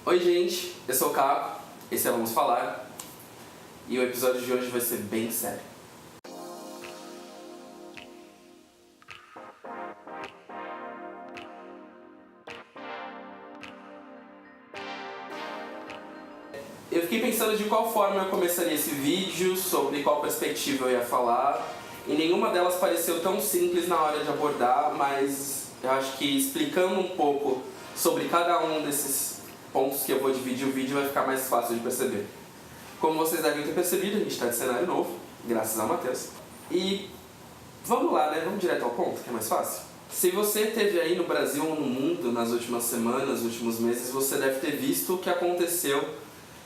Oi gente, eu sou o Caco, esse é Vamos Falar e o episódio de hoje vai ser bem sério. Eu fiquei pensando de qual forma eu começaria esse vídeo, sobre qual perspectiva eu ia falar, e nenhuma delas pareceu tão simples na hora de abordar, mas eu acho que explicando um pouco sobre cada um desses pontos que eu vou dividir o vídeo vai ficar mais fácil de perceber. Como vocês devem ter percebido, a gente está de cenário novo, graças ao Matheus. E vamos lá, né? Vamos direto ao ponto, que é mais fácil. Se você esteve aí no Brasil ou no mundo nas últimas semanas, nos últimos meses, você deve ter visto o que aconteceu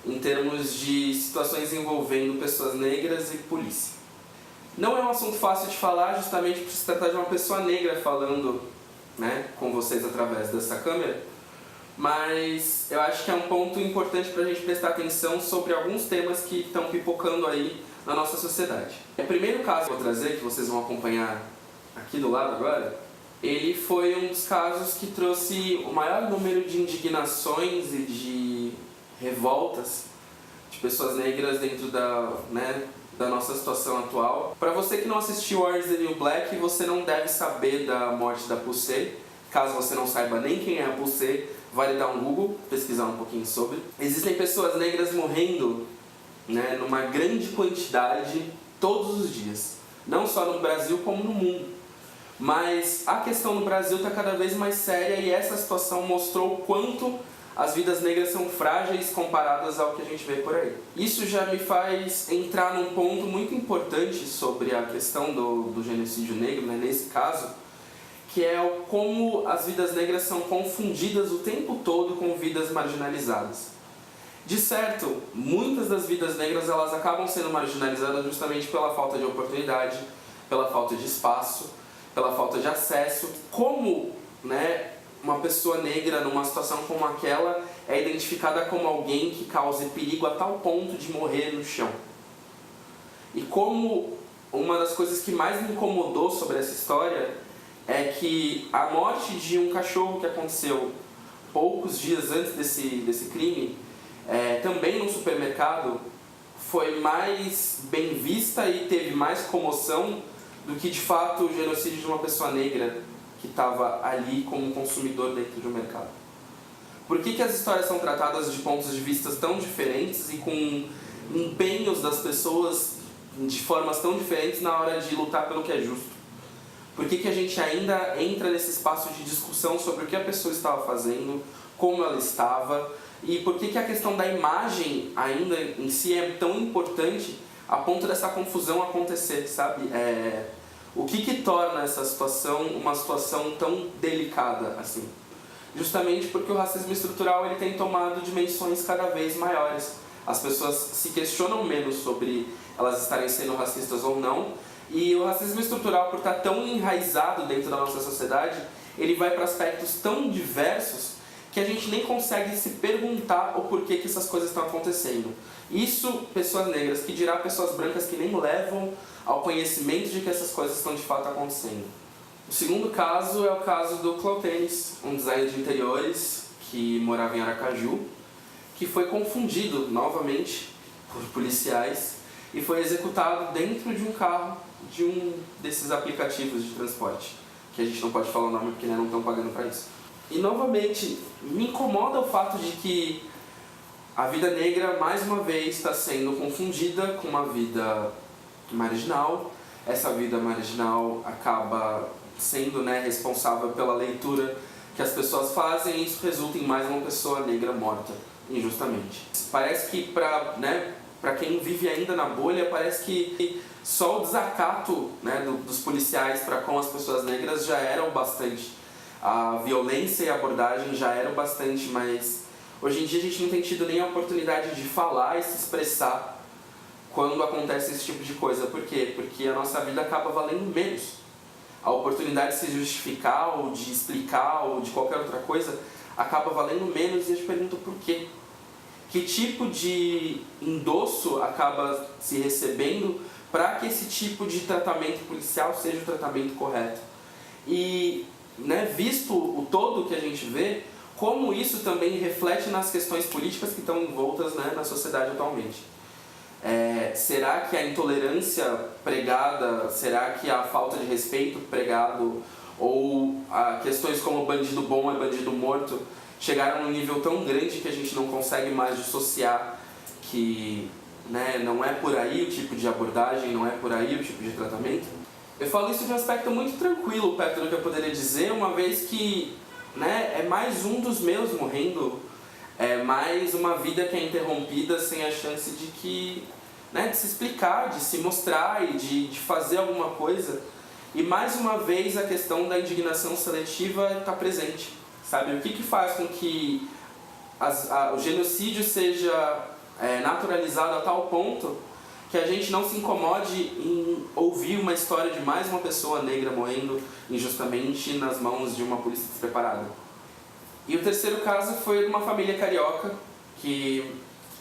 em termos de situações envolvendo pessoas negras e polícia. Não é um assunto fácil de falar, justamente por se tratar de uma pessoa negra falando, né, com vocês através dessa câmera, mas eu acho que é um ponto importante para a gente prestar atenção sobre alguns temas que estão pipocando aí na nossa sociedade. O primeiro caso que eu vou trazer, que vocês vão acompanhar aqui do lado agora, ele foi um dos casos que trouxe o maior número de indignações e de revoltas de pessoas negras dentro da nossa situação atual. Para você que não assistiu Orange is the New Black, você não deve saber da morte da Pulse. Caso você não saiba nem quem é a Pulse, vale dar um Google, pesquisar um pouquinho sobre. Existem pessoas negras morrendo, né, numa grande quantidade todos os dias. Não só no Brasil, como no mundo. Mas a questão no Brasil está cada vez mais séria e essa situação mostrou o quanto as vidas negras são frágeis comparadas ao que a gente vê por aí. Isso já me faz entrar num ponto muito importante sobre a questão do genocídio negro, né, nesse caso, que é como as vidas negras são confundidas o tempo todo com vidas marginalizadas. De certo, muitas das vidas negras elas acabam sendo marginalizadas justamente pela falta de oportunidade, pela falta de espaço, pela falta de acesso. Como, né, uma pessoa negra numa situação como aquela é identificada como alguém que cause perigo a tal ponto de morrer no chão. E como uma das coisas que mais me incomodou sobre essa história é que a morte de um cachorro que aconteceu poucos dias antes desse crime, também no supermercado, foi mais bem vista e teve mais comoção do que de fato o genocídio de uma pessoa negra que estava ali como consumidor dentro de um mercado. Por que as histórias são tratadas de pontos de vista tão diferentes e com empenhos das pessoas de formas tão diferentes na hora de lutar pelo que é justo? Por que a gente ainda entra nesse espaço de discussão sobre o que a pessoa estava fazendo, como ela estava, e por que a questão da imagem ainda em si é tão importante a ponto dessa confusão acontecer, sabe? O que torna essa situação uma situação tão delicada assim? Justamente porque o racismo estrutural ele tem tomado dimensões cada vez maiores. As pessoas se questionam menos sobre elas estarem sendo racistas ou não, e o racismo estrutural, por estar tão enraizado dentro da nossa sociedade, ele vai para aspectos tão diversos que a gente nem consegue se perguntar o porquê que essas coisas estão acontecendo. Isso, pessoas negras, que dirá pessoas brancas que nem levam ao conhecimento de que essas coisas estão de fato acontecendo. O segundo caso é o caso do Clótenes, um designer de interiores que morava em Aracaju, que foi confundido novamente por policiais e foi executado dentro de um carro de um desses aplicativos de transporte, que a gente não pode falar o nome porque não estão pagando para isso. E novamente, me incomoda o fato de que a vida negra, mais uma vez, está sendo confundida com uma vida marginal. Essa vida marginal acaba sendo, né, responsável pela leitura que as pessoas fazem, e isso resulta em mais uma pessoa negra morta, injustamente. Parece que para quem vive ainda na bolha, parece que só o desacato, né, dos policiais para com as pessoas negras já era o bastante. A violência e a abordagem já eram bastante, mas hoje em dia a gente não tem tido nem a oportunidade de falar e se expressar quando acontece esse tipo de coisa. Por quê? Porque a nossa vida acaba valendo menos. A oportunidade de se justificar, ou de explicar, ou de qualquer outra coisa, acaba valendo menos, e eu te pergunto por quê. Que tipo de endosso acaba se recebendo para que esse tipo de tratamento policial seja o tratamento correto? E, né, visto o todo que a gente vê, como isso também reflete nas questões políticas que estão envoltas, né, na sociedade atualmente. Será que a intolerância pregada, será que a falta de respeito pregado, ou questões como bandido bom é bandido morto, chegaram num nível tão grande que a gente não consegue mais dissociar que, né, não é por aí o tipo de abordagem, não é por aí o tipo de tratamento? Eu falo isso de um aspecto muito tranquilo, perto do que eu poderia dizer, uma vez que, né, é mais um dos meus morrendo, é mais uma vida que é interrompida sem a chance de que, né, de se explicar, de se mostrar e de fazer alguma coisa. E mais uma vez a questão da indignação seletiva está presente, sabe? O que faz com que o genocídio seja naturalizado a tal ponto que a gente não se incomode em ouvir uma história de mais uma pessoa negra morrendo injustamente nas mãos de uma polícia despreparada. E o terceiro caso foi de uma família carioca que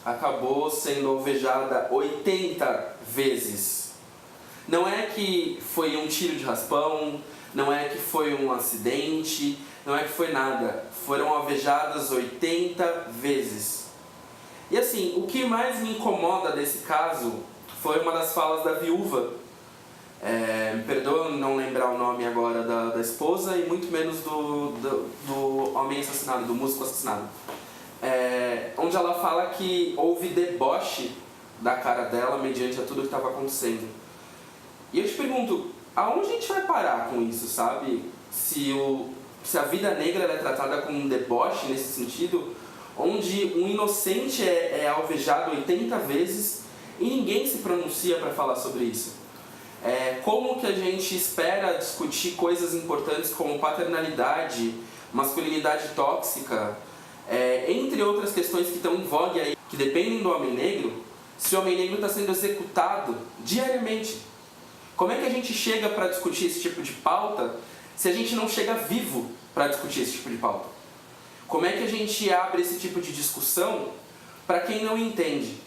acabou sendo alvejada 80 vezes. Não é que foi um tiro de raspão, não é que foi um acidente, não é que foi nada. Foram alvejadas 80 vezes. E assim, o que mais me incomoda desse caso foi uma das falas da viúva. Me perdoa não lembrar o nome agora da esposa e muito menos do homem assassinado, do músico assassinado. Onde ela fala que houve deboche da cara dela mediante a tudo que estava acontecendo. E eu te pergunto, aonde a gente vai parar com isso, sabe? Se a vida negra é tratada como um deboche nesse sentido, onde um inocente é alvejado 80 vezes e ninguém se pronuncia para falar sobre isso. Como que a gente espera discutir coisas importantes como paternalidade, masculinidade tóxica, entre outras questões que estão em vogue aí, que dependem do homem negro, se o homem negro está sendo executado diariamente? Como é que a gente chega para discutir esse tipo de pauta se a gente não chega vivo para discutir esse tipo de pauta? Como é que a gente abre esse tipo de discussão para quem não entende?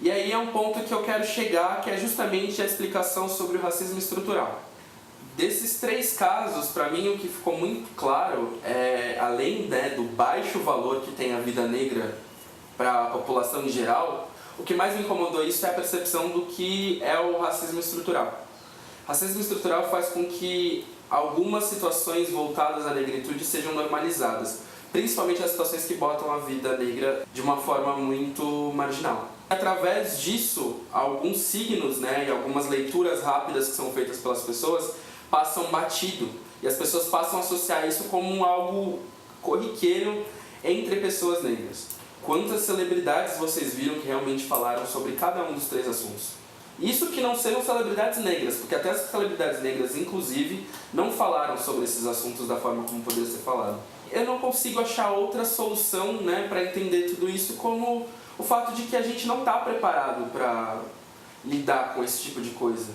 E aí é um ponto que eu quero chegar, que é justamente a explicação sobre o racismo estrutural. Desses 3 casos, para mim o que ficou muito claro é, além, né, do baixo valor que tem a vida negra para a população em geral, o que mais me incomodou isso é a percepção do que é o racismo estrutural. Racismo estrutural faz com que algumas situações voltadas à negritude sejam normalizadas, principalmente as situações que botam a vida negra de uma forma muito marginal. Através disso, alguns signos, né, e algumas leituras rápidas que são feitas pelas pessoas passam batido, e as pessoas passam a associar isso como algo corriqueiro entre pessoas negras. Quantas celebridades vocês viram que realmente falaram sobre cada um dos 3 assuntos? Isso que não sejam celebridades negras, porque até as celebridades negras, inclusive, não falaram sobre esses assuntos da forma como poderia ser falado. Eu não consigo achar outra solução, né, para entender tudo isso como o fato de que a gente não está preparado para lidar com esse tipo de coisa.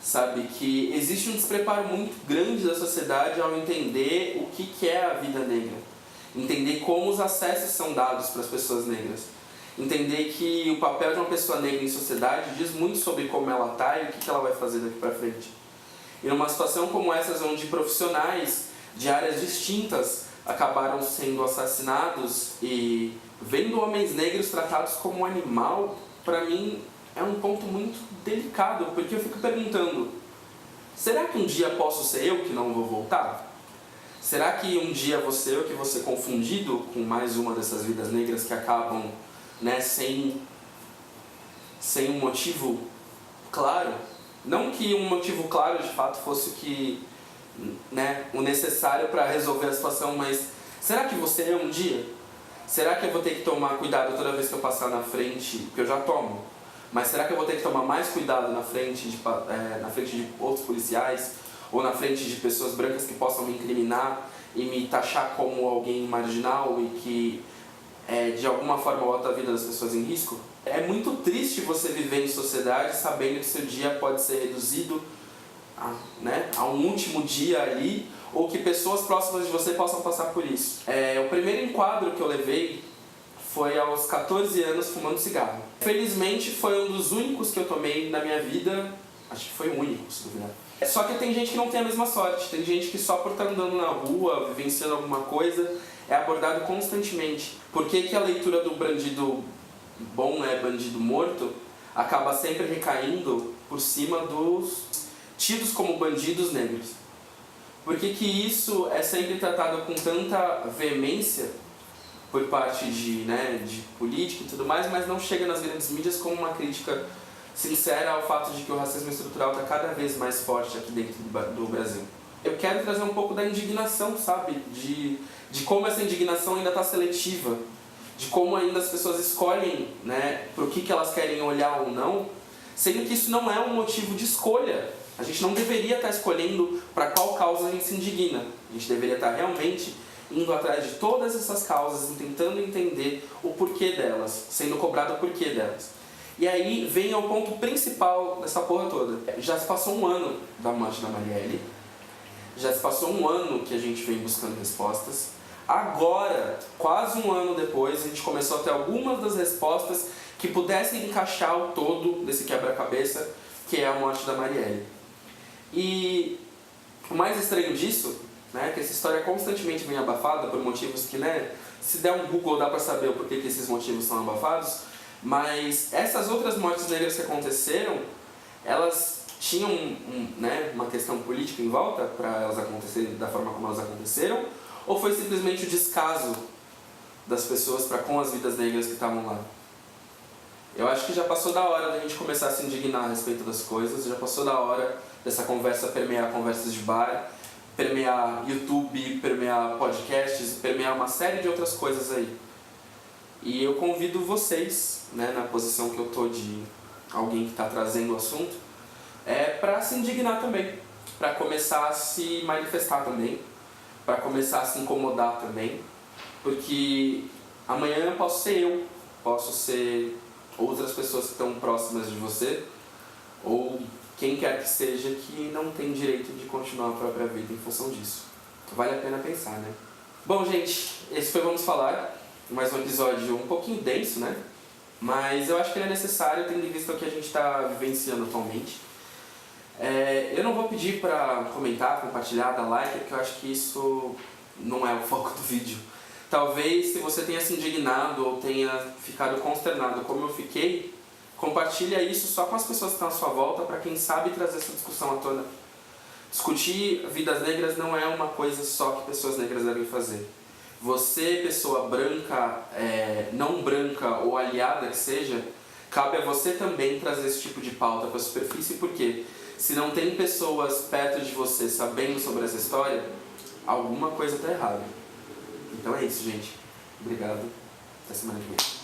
Sabe, que existe um despreparo muito grande da sociedade ao entender o que é a vida negra. Entender como os acessos são dados para as pessoas negras. Entender que o papel de uma pessoa negra em sociedade diz muito sobre como ela está e o que ela vai fazer daqui para frente. E numa situação como essa, onde profissionais de áreas distintas acabaram sendo assassinados e vendo homens negros tratados como um animal, para mim é um ponto muito delicado, porque eu fico perguntando, será que um dia posso ser eu que não vou voltar? Será que um dia vou ser eu que vou ser confundido com mais uma dessas vidas negras que acabam, né, sem um motivo claro? Não que um motivo claro de fato fosse o que, né, o necessário para resolver a situação, mas será que você é um dia? Será que eu vou ter que tomar cuidado toda vez que eu passar na frente, porque eu já tomo, mas será que eu vou ter que tomar mais cuidado na frente de outros policiais, ou na frente de pessoas brancas que possam me incriminar e me taxar como alguém marginal e que de alguma forma bota a vida das pessoas em risco? É muito triste você viver em sociedade sabendo que seu dia pode ser reduzido a um último dia ali, ou que pessoas próximas de você possam passar por isso. O primeiro enquadro que eu levei foi aos 14 anos fumando cigarro. Felizmente foi um dos únicos que eu tomei na minha vida, acho que foi o único, se duvidar. Só que tem gente que não tem a mesma sorte, tem gente que só por estar andando na rua, vivenciando alguma coisa, é abordado constantemente. Por que que a leitura do bandido bom, né, bandido morto, acaba sempre recaindo por cima dos tidos como bandidos negros? Por que que isso é sempre tratado com tanta veemência por parte de política e tudo mais, mas não chega nas grandes mídias como uma crítica sincera ao fato de que o racismo estrutural está cada vez mais forte aqui dentro do Brasil? Eu quero trazer um pouco da indignação, sabe? De como essa indignação ainda está seletiva, de como ainda as pessoas escolhem, né, para o que elas querem olhar ou não, sendo que isso não é um motivo de escolha. A gente não deveria estar escolhendo para qual causa a gente se indigna. A gente deveria estar realmente indo atrás de todas essas causas e tentando entender o porquê delas, sendo cobrado o porquê delas. E aí vem ao ponto principal dessa porra toda. Já se passou um ano da morte da Marielle, já se passou um ano que a gente vem buscando respostas. Agora, quase um ano depois, a gente começou a ter algumas das respostas que pudessem encaixar o todo desse quebra-cabeça, que é a morte da Marielle. E o mais estranho disso, né, que essa história constantemente vem abafada por motivos que, né, se der um Google dá pra saber o porquê que esses motivos são abafados, mas essas outras mortes negras que aconteceram, elas tinham uma questão política em volta para elas acontecerem da forma como elas aconteceram, ou foi simplesmente o descaso das pessoas para com as vidas negras que estavam lá? Eu acho que já passou da hora da gente começar a se indignar a respeito das coisas, já passou da hora dessa conversa permear conversas de bar, permear YouTube, permear podcasts, permear uma série de outras coisas aí. E eu convido vocês, né, na posição que eu tô de alguém que está trazendo o assunto, para se indignar também, para começar a se manifestar também, para começar a se incomodar também, porque amanhã eu posso ser eu, posso ser outras pessoas que estão próximas de você, ou quem quer que seja que não tem direito de continuar a própria vida em função disso. Vale a pena pensar, né? Bom, gente, esse foi Vamos Falar, mais um episódio um pouquinho denso, né? Mas eu acho que ele é necessário, tendo em vista o que a gente está vivenciando atualmente. Eu não vou pedir para comentar, compartilhar, dar like, porque eu acho que isso não é o foco do vídeo. Talvez, se você tenha se indignado ou tenha ficado consternado como eu fiquei, compartilha isso só com as pessoas que estão à sua volta, para quem sabe trazer essa discussão à tona. Discutir vidas negras não é uma coisa só que pessoas negras devem fazer. Você, pessoa branca, não branca ou aliada que seja, cabe a você também trazer esse tipo de pauta para a superfície, porque se não tem pessoas perto de você sabendo sobre essa história, alguma coisa está errada. Então é isso, gente. Obrigado. Até semana que vem.